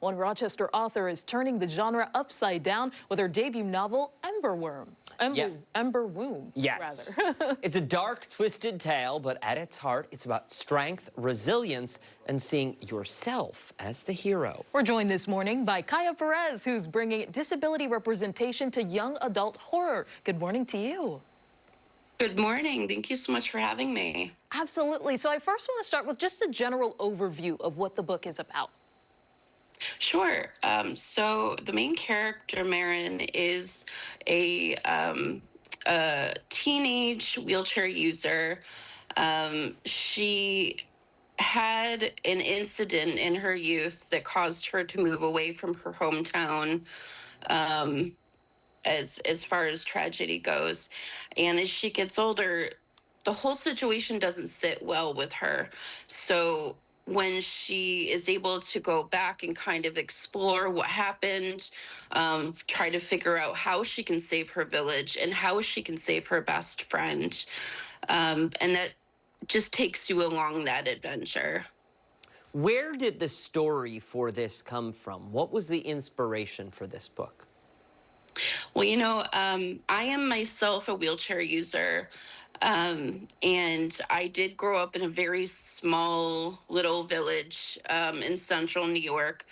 One Rochester author is turning the genre upside down with her debut novel, Emberwomb. Emberwomb, yes. rather. It's a dark, twisted tale, but at its heart, it's about strength, resilience, and seeing yourself as the hero. We're joined this morning by Kaeia Perez, who's bringing disability representation to young adult horror. Good morning to you. Good morning. Thank you so much for having me. Absolutely. So I first want to start with just a general overview of what the book is about. Sure. So the main character, Marin, is a teenage wheelchair user. She had an incident in her youth that caused her to move away from her hometown. As far as tragedy goes, and as she gets older, the whole situation doesn't sit well with her. So when she is able to go back and kind of explore what happened, try to figure out how she can save her village and how she can save her best friend, and that just takes you along that adventure. Where did the story for this come from? What was the inspiration for this book? Well, you know, I am myself a wheelchair user, and I did grow up in a very small little village in central New York.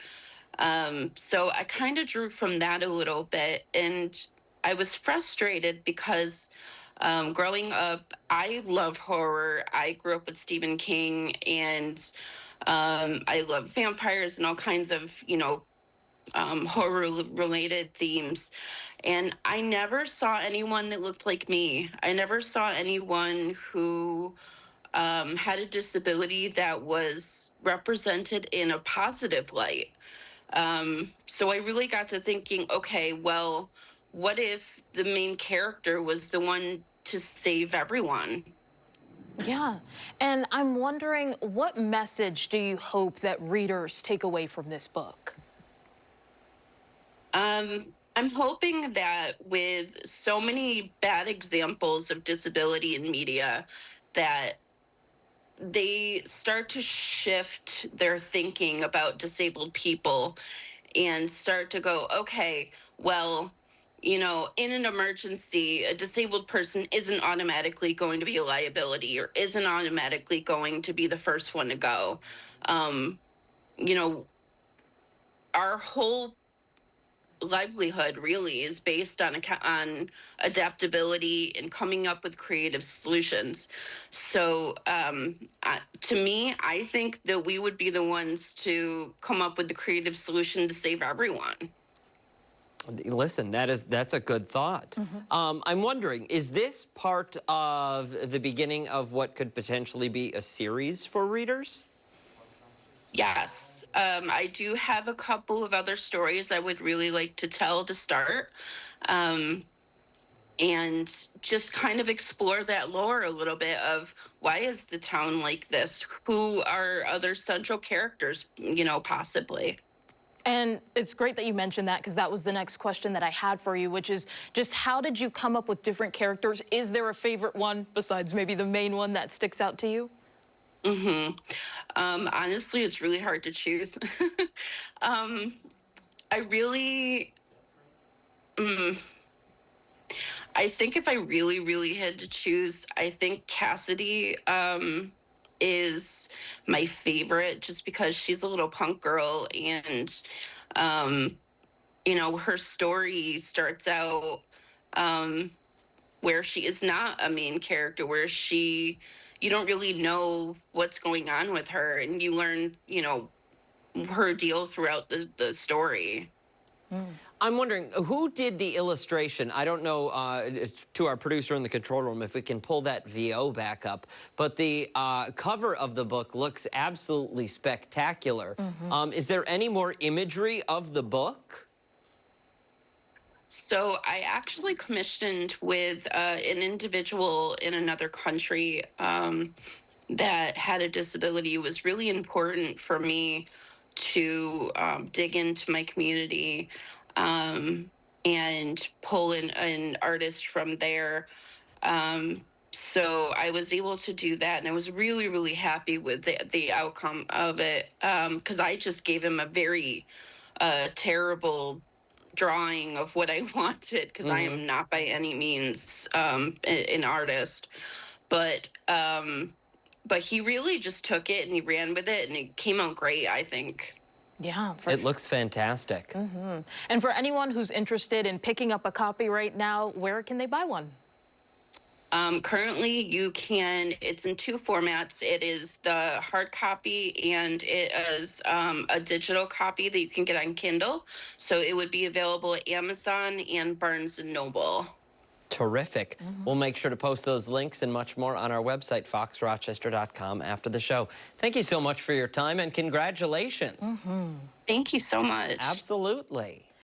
So I kind of drew from that a little bit, and I was frustrated because growing up, I love horror. I grew up with Stephen King, and I love vampires and all kinds of, horror-related themes. And I never saw anyone that looked like me. I never saw anyone who had a disability that was represented in a positive light. So I really got to thinking, okay, well, what if the main character was the one to save everyone? Yeah, and I'm wondering, what message do you hope that readers take away from this book? I'm hoping that with so many bad examples of disability in media, that they start to shift their thinking about disabled people and start to go, okay, well, in an emergency, a disabled person isn't automatically going to be a liability or isn't automatically going to be the first one to go. You know, our whole livelihood really is based on adaptability and coming up with creative solutions. So to me, I think that we would be the ones to come up with the creative solution to save everyone. Listen, that's a good thought. Mm-hmm. I'm wondering, is this part of the beginning of what could potentially be a series for readers? Yes, I do have a couple of other stories I would really like to tell to start, and just kind of explore that lore a little bit of why is the town like this? Who are other central characters, possibly? And it's great that you mentioned that, because that was the next question that I had for you, which is just how did you come up with different characters? Is there a favorite one besides maybe the main one that sticks out to you? Honestly, it's really hard to choose. I really, I think if I really, really had to choose, I think Cassidy is my favorite, just because she's a little punk girl, and her story starts out where she is not a main character, where you don't really know what's going on with her, and you learn, her deal throughout the story. I'm wondering, who did the illustration? I don't know, to our producer in the control room, if we can pull that VO back up, but the cover of the book looks absolutely spectacular. Mm-hmm. Is there any more imagery of the book? So I actually commissioned with an individual in another country that had a disability. It was really important for me to dig into my community and pull in an artist from there. So I was able to do that, and I was really, really happy with the outcome of it, because I just gave him a very a terrible drawing of what I wanted, because I am not by any means an artist. But he really just took it and he ran with it, and it came out great, I think. Yeah, for It looks fantastic. And for anyone who's interested in picking up a copy right now, where can they buy one? Currently, you can, it's in two formats. It is the hard copy, and it is a digital copy that you can get on Kindle. So it would be available at Amazon and Barnes & Noble. Terrific. We'll make sure to post those links and much more on our website, foxrochester.com, after the show. Thank you so much for your time, and congratulations. Thank you so much. Absolutely.